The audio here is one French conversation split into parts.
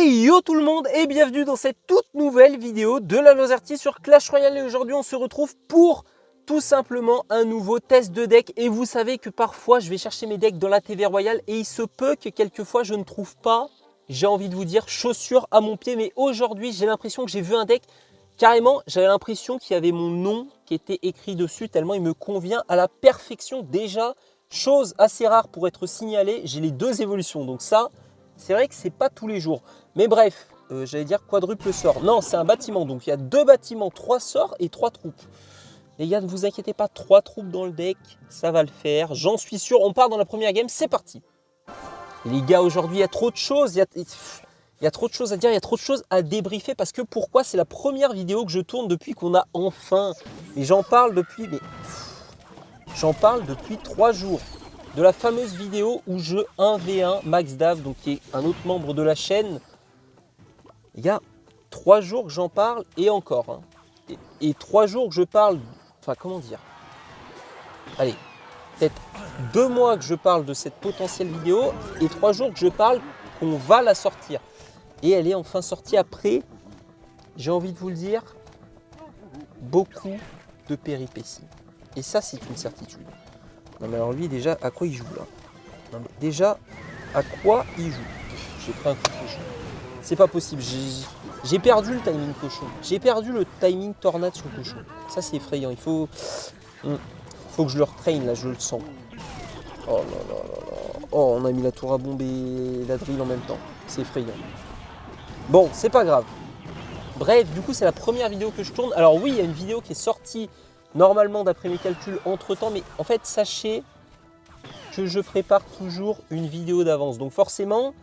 Hey yo tout le monde et bienvenue dans cette toute nouvelle vidéo de la Lozerty sur Clash Royale. Et aujourd'hui on se retrouve pour tout simplement un nouveau test de deck. Et vous savez que parfois je vais chercher mes decks dans la TV Royale et il se peut que quelquefois je ne trouve pas, j'ai envie de vous dire, chaussures à mon pied. Mais aujourd'hui j'ai l'impression que j'ai vu un deck, carrément j'avais l'impression qu'il y avait mon nom qui était écrit dessus tellement il me convient à la perfection. Déjà, chose assez rare pour être signalée, j'ai les deux évolutions, donc ça... c'est vrai que c'est pas tous les jours. Mais bref, j'allais dire quadruple sort. Non, c'est un bâtiment. Donc il y a 2 bâtiments, 3 sorts et 3 troupes. Les gars, ne vous inquiétez pas, 3 troupes dans le deck, ça va le faire. J'en suis sûr. On part dans la première game, c'est parti. Et les gars, aujourd'hui, il y a trop de choses. Il y a trop de choses à dire, il y a trop de choses à débriefer. Parce que pourquoi? C'est la première vidéo que je tourne depuis qu'on a enfin... Et j'en parle depuis... j'en parle depuis 3 jours. De la fameuse vidéo où je 1v1 Max Dav, donc qui est un autre membre de la chaîne. Il y a 3 jours que j'en parle et encore. Hein. Et 3 jours que je parle, enfin comment dire. Allez, peut-être 2 mois que je parle de cette potentielle vidéo et 3 jours que je parle qu'on va la sortir. Et elle est enfin sortie après, j'ai envie de vous le dire, beaucoup de péripéties. Et ça c'est une certitude. Non mais alors lui déjà, à quoi il joue là? Non mais déjà, à quoi il joue? J'ai pris un coup de cochon. C'est pas possible, j'ai perdu le timing cochon. J'ai perdu le timing tornade sur le cochon. Ça c'est effrayant, il faut que je le retraîne là, je le sens. Oh là là là là. Oh, on a mis la tour à bombe et la drill en même temps. C'est effrayant. Bon, c'est pas grave. Bref, du coup c'est la première vidéo que je tourne. Alors oui, il y a une vidéo qui est sortie normalement d'après mes calculs entre temps, mais en fait sachez que je prépare toujours une vidéo d'avance. Donc forcément,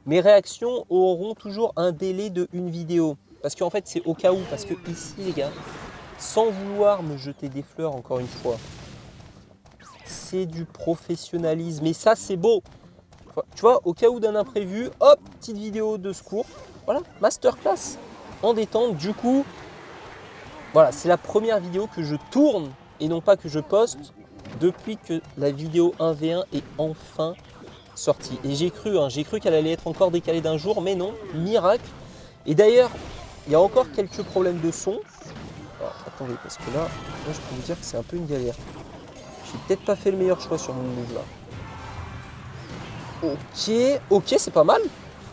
mes réactions auront toujours un délai de une vidéo. Parce qu'en fait c'est au cas où, parce que ici les gars, sans vouloir me jeter des fleurs encore une fois, c'est du professionnalisme et ça c'est beau. Tu vois, au cas où d'un imprévu, hop, petite vidéo de secours. Voilà, masterclass en détente. Du coup, voilà, c'est la première vidéo que je tourne et non pas que je poste depuis que la vidéo 1v1 est enfin sortie. Et j'ai cru qu'elle allait être encore décalée d'un jour, mais non, miracle. Et d'ailleurs, il y a encore quelques problèmes de son. Alors, attendez, parce que là, je peux vous dire que c'est un peu une galère. J'ai peut-être pas fait le meilleur choix sur mon move là. Ok, c'est pas mal.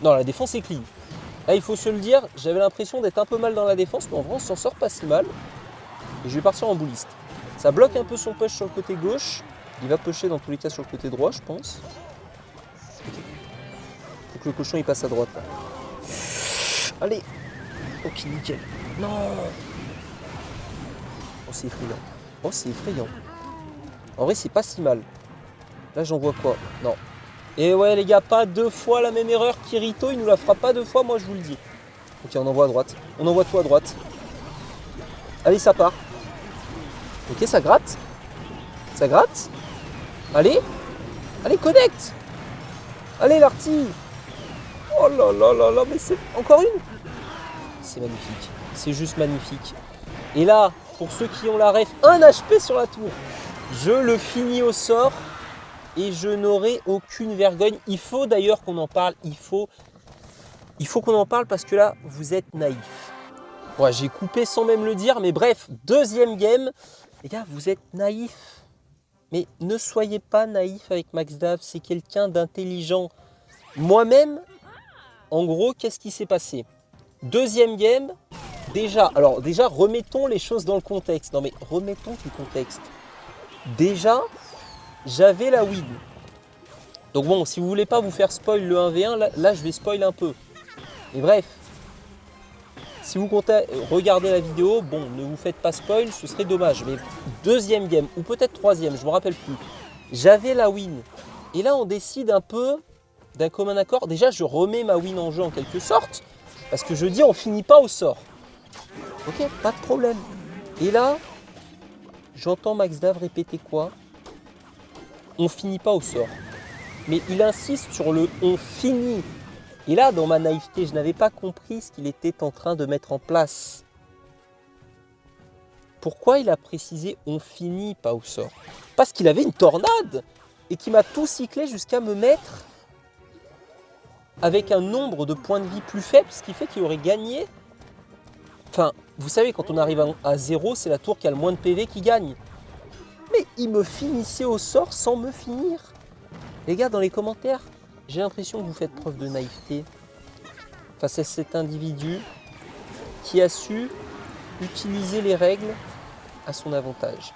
Non, la défense est clean. Là, il faut se le dire, j'avais l'impression d'être un peu mal dans la défense, mais en vrai, on s'en sort pas si mal. Et je vais partir en bouliste. Ça bloque un peu son push sur le côté gauche. Il va pusher dans tous les cas sur le côté droit, je pense. Okay. Faut que le cochon il passe à droite là. Allez. Ok, nickel. Non. Oh, c'est effrayant. Oh, c'est effrayant. En vrai, c'est pas si mal. Là, j'en vois quoi? Non. Et ouais, les gars, pas 2 fois la même erreur. Kirito, il nous la fera pas 2 fois, moi je vous le dis. Ok, on envoie à droite. On envoie tout à droite. Allez, ça part. Ok, ça gratte. Ça gratte. Allez. Allez, connecte. Allez, l'arty. Oh là là là là, mais c'est encore une. C'est magnifique. C'est juste magnifique. Et là, pour ceux qui ont la ref, 1 HP sur la tour. Je le finis au sort. Et je n'aurai aucune vergogne. Il faut d'ailleurs qu'on en parle. Il faut qu'on en parle parce que là, vous êtes naïfs. Ouais, j'ai coupé sans même le dire. Mais bref, deuxième game. Les gars, vous êtes naïfs. Mais ne soyez pas naïfs avec Max Dav. C'est quelqu'un d'intelligent. Moi-même, en gros, qu'est-ce qui s'est passé? Deuxième game. Déjà, remettons les choses dans le contexte. Non mais, remettons le contexte. Déjà... j'avais la win. Donc bon, si vous voulez pas vous faire spoil le 1v1, là je vais spoil un peu. Mais bref, si vous comptez regarder la vidéo, bon, ne vous faites pas spoil, ce serait dommage. Mais deuxième game, ou peut-être troisième, je ne me rappelle plus. J'avais la win. Et là, on décide un peu d'un commun accord. Déjà, je remets ma win en jeu en quelque sorte. Parce que je dis, on finit pas au sort. Ok, pas de problème. Et là, j'entends Max Dav répéter quoi? On finit pas au sort. Mais il insiste sur le on finit. Et là, dans ma naïveté, je n'avais pas compris ce qu'il était en train de mettre en place. Pourquoi il a précisé on finit pas au sort? Parce qu'il avait une tornade et qui m'a tout cyclé jusqu'à me mettre avec un nombre de points de vie plus faible, ce qui fait qu'il aurait gagné. Enfin, vous savez, quand on arrive à 0, c'est la tour qui a le moins de PV qui gagne. Mais il me finissait au sort sans me finir. Les gars, dans les commentaires, j'ai l'impression que vous faites preuve de naïveté face à cet individu qui a su utiliser les règles à son avantage.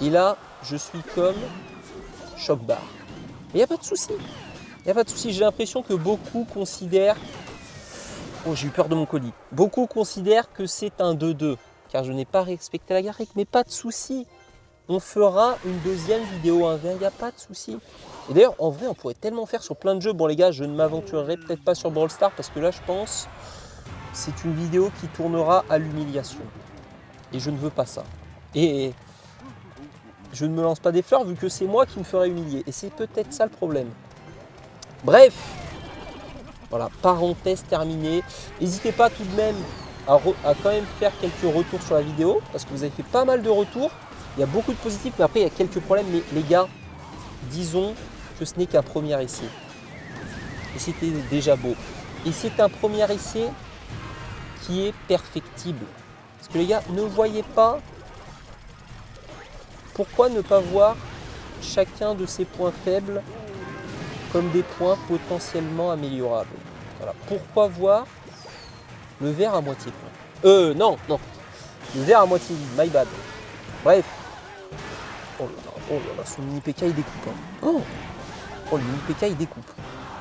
Et là, je suis comme choc-barre. Mais il n'y a pas de souci. Il n'y a pas de souci. J'ai l'impression que beaucoup considèrent... Oh, j'ai eu peur de mon colis. Beaucoup considèrent que c'est un 2-2, car je n'ai pas respecté la garrigue. Mais pas de souci. On fera une deuxième vidéo 1v1, il n'y a pas de souci. Et d'ailleurs, en vrai, on pourrait tellement faire sur plein de jeux. Bon les gars, je ne m'aventurerai peut-être pas sur Brawl Stars, parce que là, je pense, c'est une vidéo qui tournera à l'humiliation. Et je ne veux pas ça. Et je ne me lance pas des fleurs, vu que c'est moi qui me ferai humilier. Et c'est peut-être ça le problème. Bref, voilà, parenthèse terminée. N'hésitez pas tout de même à quand même faire quelques retours sur la vidéo, parce que vous avez fait pas mal de retours. Il y a beaucoup de positifs, mais après il y a quelques problèmes. Mais les gars, disons que ce n'est qu'un premier essai. Et c'était déjà beau. Et c'est un premier essai qui est perfectible. Parce que les gars, ne voyez pas, pourquoi ne pas voir chacun de ces points faibles comme des points potentiellement améliorables. Voilà. Pourquoi voir le verre à moitié plein. Non, le verre à moitié vide, my bad. Bref. Oh là là, son mini PK il découpe. Hein. Oh, le mini PK il découpe.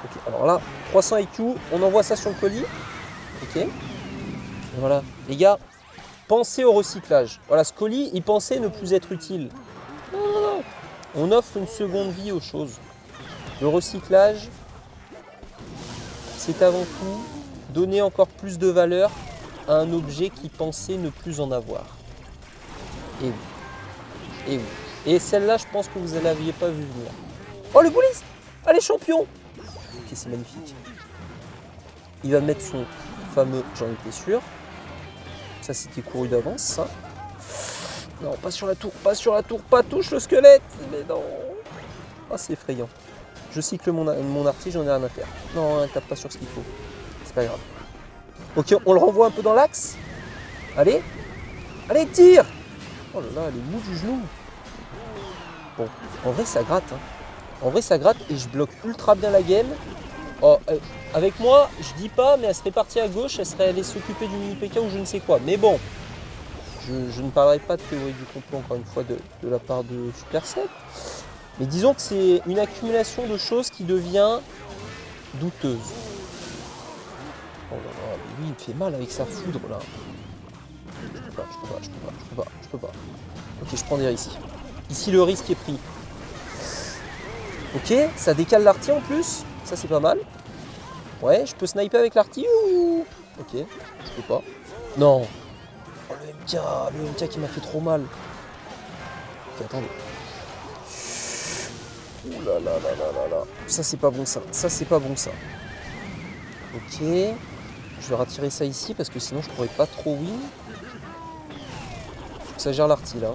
Ok, alors là, 300 IQ, on envoie ça sur le colis. Ok. Et voilà, les gars, pensez au recyclage. Voilà, ce colis, il pensait ne plus être utile. Non. On offre une seconde vie aux choses. Le recyclage, c'est avant tout donner encore plus de valeur à un objet qui pensait ne plus en avoir. Et oui. Et oui. Et celle-là, je pense que vous ne l'aviez pas vu venir. Oh, le bouliste! Allez, champion! Ok, c'est magnifique. Il va mettre son fameux j'en étais sûr. Ça, c'était couru d'avance, ça. Non, pas sur la tour, pas touche le squelette! Mais non! Oh, c'est effrayant. Je cycle mon arty, j'en ai rien à faire. Non, hein, tape pas sur ce qu'il faut. C'est pas grave. Ok, on le renvoie un peu dans l'axe. Allez! Allez, tire! Oh là là, elle est mou du genou. Bon, en vrai, ça gratte. Hein. En vrai, ça gratte et je bloque ultra bien la game. Oh, avec moi, je dis pas, mais elle serait partie à gauche, elle serait allée s'occuper du mini PK ou je ne sais quoi. Mais bon, je ne parlerai pas de théorie du complot, encore une fois, de la part de Supercell. Mais disons que c'est une accumulation de choses qui devient douteuse. Oh là là, mais lui, il me fait mal avec sa foudre, là. Je peux pas. Ok, je prends des risques. Ici, le risque est pris. Ok, ça décale l'arty en plus. Ça, c'est pas mal. Ouais, je peux sniper avec l'arty ou... Ok, je peux pas. Non. Oh, le MK qui m'a fait trop mal. Ok, attendez. Ouh là là là là là là. Ça, c'est pas bon, ça. Ça, c'est pas bon, ça. Ok. Je vais retirer ça ici parce que sinon, je pourrais pas trop win. Faut que ça gère l'arty, là.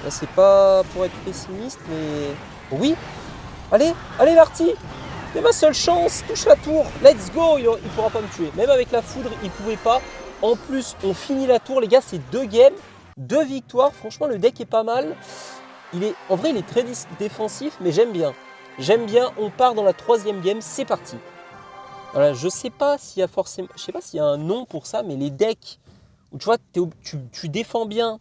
Là, c'est pas pour être pessimiste, mais... Oui. Allez, allez l'arty. C'est ma seule chance. Touche la tour. Let's go. Il pourra pas me tuer. Même avec la foudre, il pouvait pas. En plus, on finit la tour. Les gars, c'est 2 games, 2 victoires. Franchement, le deck est pas mal. En vrai, il est très défensif, mais j'aime bien. J'aime bien. On part dans la 3e game. C'est parti. Voilà, je sais pas s'il y a forcément... Je sais pas s'il y a un nom pour ça, mais les decks où tu vois, tu défends bien.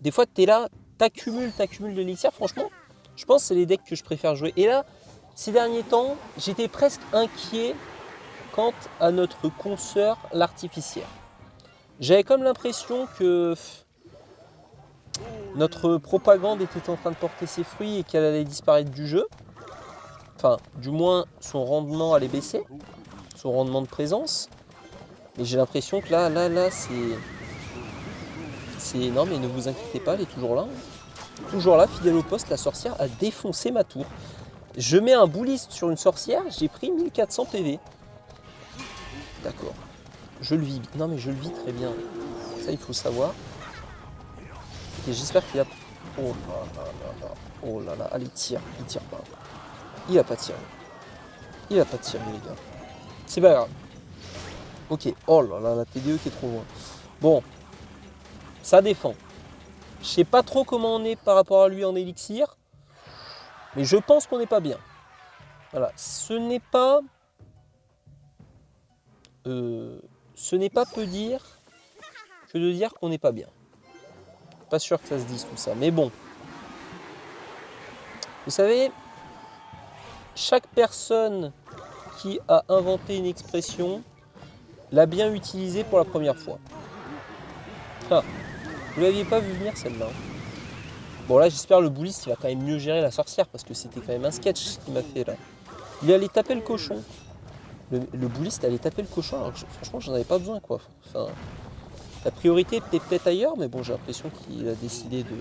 Des fois, tu es là, t'accumules de l'élixir. Franchement, je pense que c'est les decks que je préfère jouer. Et là, ces derniers temps, j'étais presque inquiet quant à notre consoeur, l'artificière. J'avais comme l'impression que notre propagande était en train de porter ses fruits et qu'elle allait disparaître du jeu. Enfin, du moins, son rendement allait baisser, son rendement de présence. Mais j'ai l'impression que là, c'est... Non, mais ne vous inquiétez pas, elle est toujours là. Toujours là, fidèle au poste, la sorcière a défoncé ma tour. Je mets un bouliste sur une sorcière, j'ai pris 1400 PV. D'accord. Je le vis. Non, mais je le vis très bien. Ça, il faut savoir. Et j'espère qu'il a... Oh là là là là. Oh là là. Allez, tire. Il tire pas. Il a pas tiré. Il a pas tiré, les gars. C'est pas grave. Ok. Oh là là, la TDE qui est trop loin. Bon. Ça défend. Je sais pas trop comment on est par rapport à lui en élixir. Mais je pense qu'on n'est pas bien. Voilà. Ce n'est pas peu dire que de dire qu'on n'est pas bien. Pas sûr que ça se dise tout ça. Mais bon. Vous savez, chaque personne qui a inventé une expression l'a bien utilisée pour la première fois. Ah, vous l'aviez pas vu venir celle-là. Bon là j'espère le bouliste il va quand même mieux gérer la sorcière parce que c'était quand même un sketch ce qu'il m'a fait là. Il est allé taper le cochon. Le bouliste allait taper le cochon alors que franchement j'en avais pas besoin quoi. Enfin, la priorité était peut-être ailleurs mais bon j'ai l'impression qu'il a décidé de...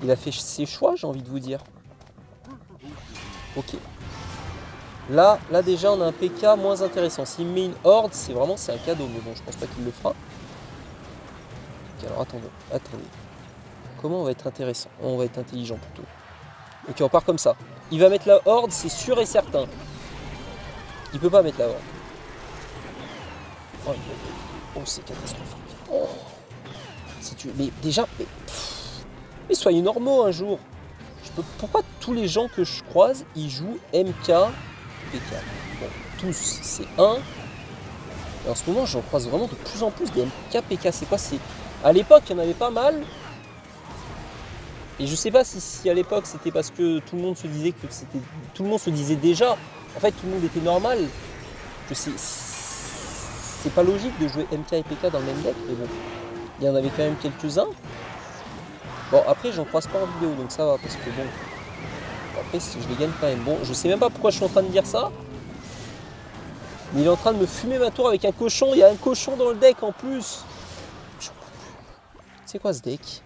Il a fait ses choix j'ai envie de vous dire. Ok. Là déjà on a un PK moins intéressant. S'il met une horde c'est un cadeau mais bon je pense pas qu'il le fera. Ok alors attendez. Comment on va être intéressant? On va être intelligent plutôt. Ok, on part comme ça. Il va mettre la horde, c'est sûr et certain. Il peut pas mettre la horde. Oh, c'est catastrophique. Oh. Mais déjà, mais soyez normaux un jour. Pourquoi tous les gens que je croise, ils jouent MK, PK? Bon, tous, c'est 1. Et en ce moment, j'en croise vraiment de plus en plus des MK, PK. C'est quoi? À l'époque, il y en avait pas mal. Et je sais pas si à l'époque c'était parce que tout le monde se disait tout le monde se disait déjà, en fait tout le monde était normal, que c'est pas logique de jouer MK et PK dans le même deck, mais bon, il y en avait quand même quelques-uns. Bon après j'en croise pas en vidéo donc ça va parce que bon, après si je les gagne quand même. Bon, je sais même pas pourquoi je suis en train de dire ça, mais il est en train de me fumer ma tour avec un cochon, il y a un cochon dans le deck en plus. C'est quoi ce deck?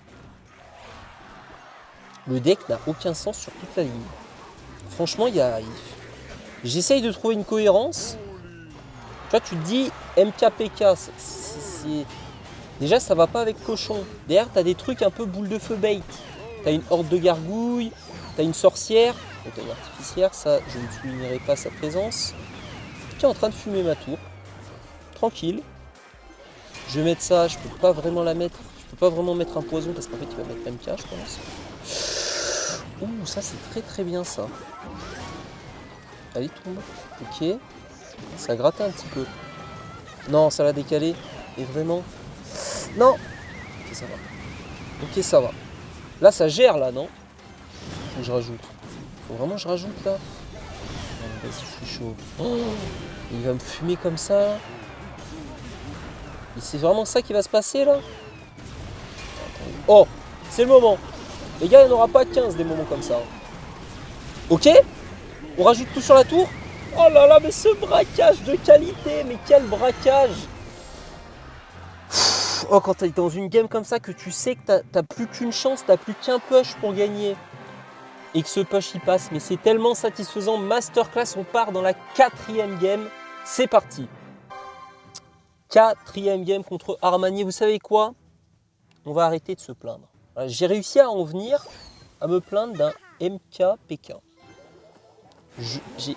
Le deck n'a aucun sens sur toute la ligne. Franchement, j'essaye de trouver une cohérence. Tu vois, tu te dis MKPK, déjà ça va pas avec cochon. Derrière, tu as des trucs un peu boule de feu bait. Tu as une horde de gargouilles, tu as une sorcière, donc une artificière, ça je ne soulignerai pas sa présence. Qui est en train de fumer ma tour. Tranquille. Je vais mettre ça, je peux pas vraiment la mettre. Je peux pas vraiment mettre un poison parce qu'en fait il va mettre MK, je pense. Ouh, ça c'est très très bien ça. Allez, tombe. Ok. Ça gratte un petit peu. Non, ça l'a décalé. Et vraiment. Non. Ok, ça va. Ok, ça va. Là, ça gère là, non? Faut que je rajoute. Faut vraiment que je rajoute là. Vas-y, je suis chaud. Oh, il va me fumer comme ça. Et c'est vraiment ça qui va se passer là? Oh, c'est le moment. Les gars, il n'y en aura pas 15 des moments comme ça. Ok? On rajoute tout sur la tour? Oh là là, mais ce braquage de qualité, mais quel braquage! Oh, quand tu es dans une game comme ça, que tu sais que t'as plus qu'une chance, t'as plus qu'un push pour gagner. Et que ce push il passe, mais c'est tellement satisfaisant. Masterclass, on part dans la 4e game. C'est parti. 4e game contre Armani. Vous savez quoi? On va arrêter de se plaindre. J'ai réussi à en venir à me plaindre d'un MKPK. J'ai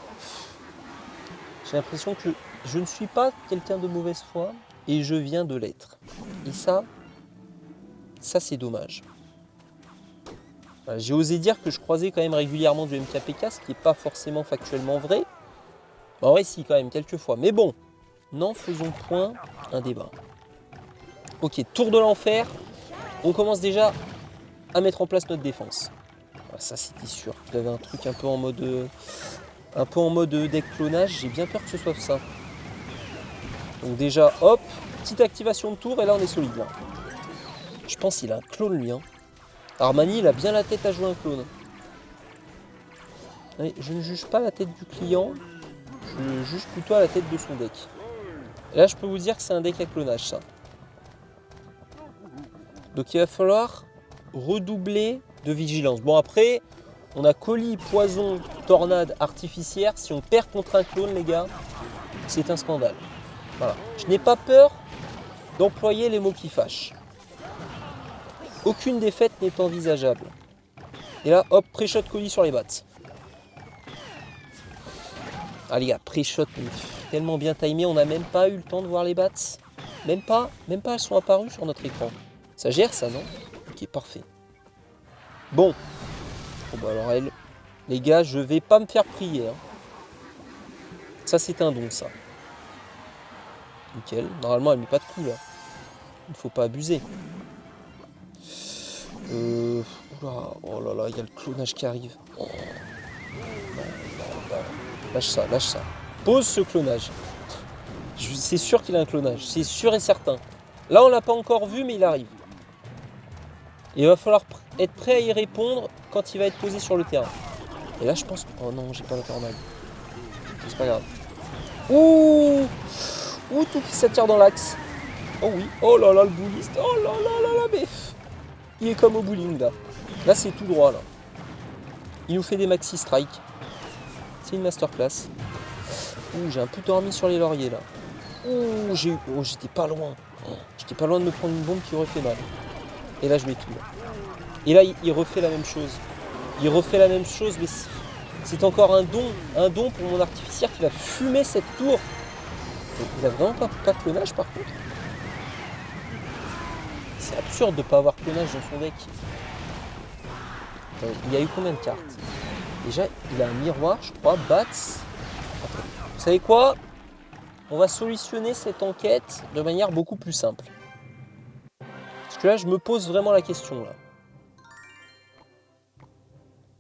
l'impression que je ne suis pas quelqu'un de mauvaise foi et je viens de l'être. Et ça c'est dommage. Voilà, j'ai osé dire que je croisais quand même régulièrement du MKPK, ce qui n'est pas forcément factuellement vrai. En vrai, si, quand même, quelques fois. Mais bon, n'en faisons point un débat. Ok, tour de l'enfer. On commence déjà à mettre en place notre défense. Voilà, ça, c'était sûr. Il y avait un truc un peu en mode deck clonage. J'ai bien peur que ce soit ça. Donc déjà, hop, petite activation de tour et là, on est solide. Là. Je pense qu'il a un clone, lui. Hein. Armani, il a bien la tête à jouer un clone. Allez, je ne juge pas la tête du client. Je juge plutôt à la tête de son deck. Et là, je peux vous dire que c'est un deck à clonage, ça. Donc, il va falloir redoubler de vigilance. Bon, après, on a colis, poison, tornade, artificière. Si on perd contre un clone, les gars, c'est un scandale. Voilà. Je n'ai pas peur d'employer les mots qui fâchent. Aucune défaite n'est envisageable. Et là, hop, pré-shot colis sur les bats. Ah les gars, pré-shot, tellement bien timé, on n'a même pas eu le temps de voir les bats. Même pas, elles sont apparues sur notre écran. Ça gère ça, non? Ok, parfait. Bon. Bon bah alors elle, les gars, je vais pas me faire prier. Hein. Ça c'est un don ça. Nickel. Normalement elle met pas de coups là. Il ne faut pas abuser. Oula, oh là là, il y a le clonage qui arrive. Oh. Non. Lâche ça. Pose ce clonage. C'est sûr qu'il a un clonage, c'est sûr et certain. Là on l'a pas encore vu mais il arrive. Il va falloir être prêt à y répondre quand il va être posé sur le terrain. Et là je pense... Oh non, j'ai pas la tornade. C'est pas grave. Ouh, tout qui s'attire dans l'axe. Oh oui, oh là là le bouliste. Oh là là, mais... Il est comme au bowling là. Là c'est tout droit là. Il nous fait des maxi strikes. C'est une masterclass. Ouh, j'ai un peu dormi sur les lauriers là. Ouh, j'étais pas loin. J'étais pas loin de me prendre une bombe qui aurait fait mal. Et là je mets tout. Et là il refait la même chose. Il refait la même chose, mais c'est encore un don pour mon artificière qui va fumer cette tour. Il a vraiment pas de clonage par contre. C'est absurde de ne pas avoir clonage dans son deck. Il y a eu combien de cartes? Déjà, il a un miroir, je crois, Bats. Vous savez quoi? On va solutionner cette enquête de manière beaucoup plus simple. Parce que là, je me pose vraiment la question. Là.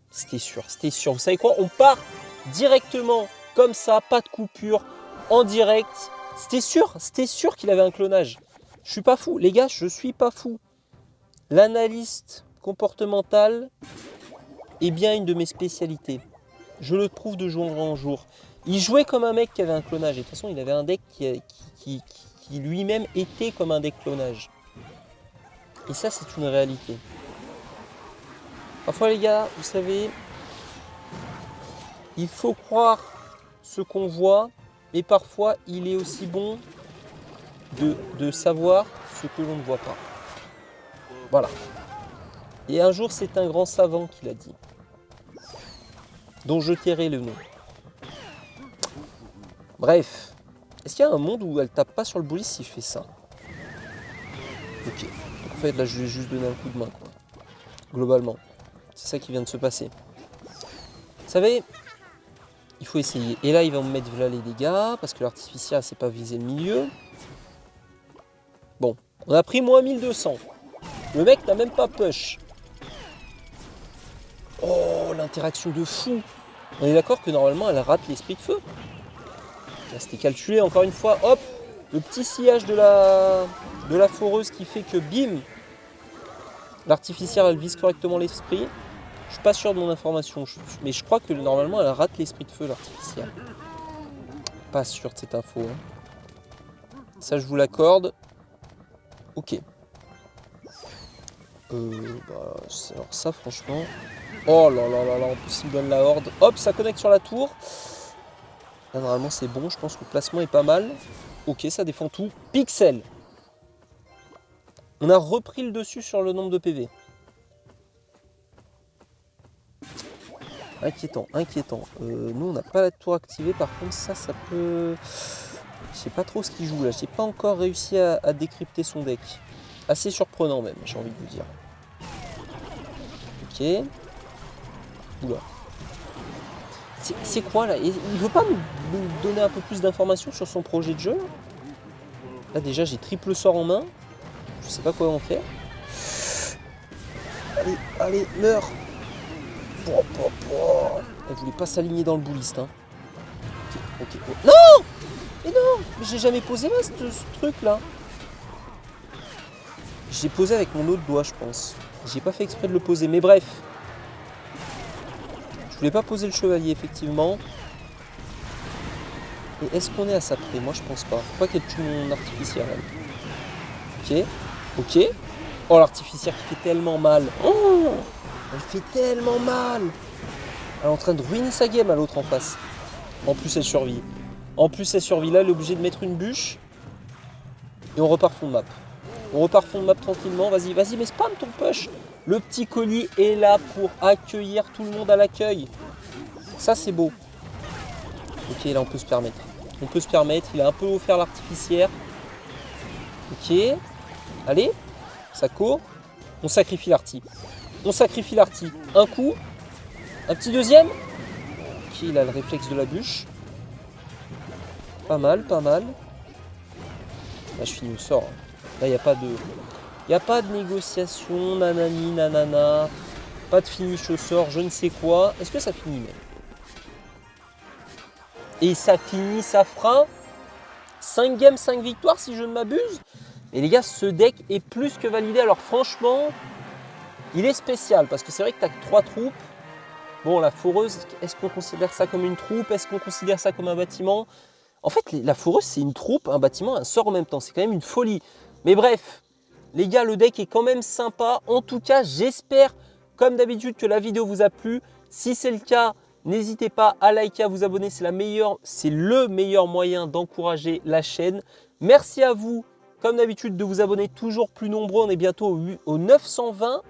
C'était sûr. Vous savez quoi? On part directement, comme ça, pas de coupure, en direct. C'était sûr qu'il avait un clonage. Je suis pas fou, les gars, je suis pas fou. L'analyste comportementale est bien une de mes spécialités. Je le prouve de jour en jour. Il jouait comme un mec qui avait un clonage. Et de toute façon, il avait un deck qui lui-même était comme un deck clonage. Et ça, c'est une réalité. Parfois, les gars, vous savez, il faut croire ce qu'on voit, mais parfois, il est aussi bon de savoir ce que l'on ne voit pas. Voilà. Et un jour, c'est un grand savant qui l'a dit, dont je tairai le nom. Bref, est-ce qu'il y a un monde où elle tape pas sur le bully si je fais ça? Ok. Donc, en fait, là, je lui ai juste donné un coup de main, quoi. Globalement. C'est ça qui vient de se passer. Vous savez, il faut essayer. Et là, il va me mettre là les dégâts, parce que l'artificiel ne sait pas viser le milieu. Bon, on a pris moins 1200. Le mec n'a même pas push. Oh, l'interaction de fou. On est d'accord que normalement, elle rate l'esprit de feu. Là, c'était calculé, encore une fois. Hop, le petit sillage de la foreuse qui fait que, bim, l'artificière, elle vise correctement l'esprit. Je suis pas sûr de mon information, mais je crois que normalement, elle rate l'esprit de feu, l'artificière. Pas sûr de cette info. Hein. Ça, je vous l'accorde. Ok. Alors ça, franchement... Oh là là là là, en plus, il me donne la horde. Hop, ça connecte sur la tour. Là, normalement, c'est bon. Je pense que le placement est pas mal. Ok, ça défend tout. Pixel. On a repris le dessus sur le nombre de PV. Inquiétant. Nous, on n'a pas la tour activée. Par contre, ça peut... Je sais pas trop ce qu'il joue là. J'ai pas encore réussi à décrypter son deck. Assez surprenant même, j'ai envie de vous dire. Ok. Oula. C'est quoi là? Il veut pas nous donner un peu plus d'informations sur son projet de jeu? Là déjà j'ai triple sort en main. Je sais pas quoi en faire. Allez, meurs. Elle voulait pas s'aligner dans le bouliste. Hein. Ok. Non! Mais non! Mais j'ai jamais posé là ce truc là. Je l'ai posé avec mon autre doigt, je pense. J'ai pas fait exprès de le poser, mais bref. Je voulais pas poser le chevalier, effectivement. Et est-ce qu'on est à ça près? Moi, je pense pas. Faut pas qu'elle tue mon artificière, elle. Ok. Oh, l'artificière qui fait tellement mal. Oh, elle fait tellement mal. Elle est en train de ruiner sa game à l'autre en face. En plus, elle survit. Là, elle est obligée de mettre une bûche. Et on repart fond de map. Tranquillement. Vas-y, mais spam ton push. Le petit colis est là pour accueillir tout le monde à l'accueil. Ça, c'est beau. Ok, là on peut se permettre. On peut se permettre, il a un peu offert l'artificière. Ok. Allez, ça court. On sacrifie l'arti. On sacrifie l'arti. Un coup. Un petit deuxième. Ok, il a le réflexe de la bûche. Pas mal, pas mal. Là, je finis au sort. Là, il n'y a pas de... Il n'y a pas de négociation, nanani, nanana. Pas de finish au sort, je ne sais quoi. Est-ce que ça finit même? Et ça finit, ça fera 5 games, 5 victoires si je ne m'abuse. Et les gars, ce deck est plus que validé. Alors franchement, il est spécial parce que c'est vrai que tu as que 3 troupes. Bon, la foreuse, est-ce qu'on considère ça comme une troupe? Est-ce qu'on considère ça comme un bâtiment? En fait, la foreuse, c'est une troupe, un bâtiment, un sort en même temps. C'est quand même une folie. Mais bref, les gars, le deck est quand même sympa. En tout cas, j'espère, comme d'habitude, que la vidéo vous a plu. Si c'est le cas, n'hésitez pas à liker, à vous abonner. C'est le meilleur moyen d'encourager la chaîne. Merci à vous, comme d'habitude, de vous abonner toujours plus nombreux. On est bientôt au 920.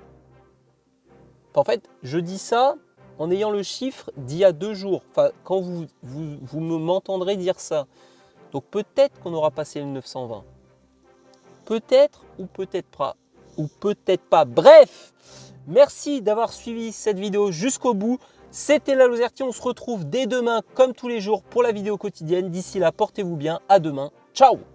En fait, je dis ça en ayant le chiffre d'il y a 2 jours. Enfin, quand vous m'entendrez dire ça. Donc peut-être qu'on aura passé le 920. Peut-être ou peut-être pas. Ou peut-être pas. Bref, merci d'avoir suivi cette vidéo jusqu'au bout. C'était la Lozerty. On se retrouve dès demain, comme tous les jours, pour la vidéo quotidienne. D'ici là, portez-vous bien. À demain. Ciao!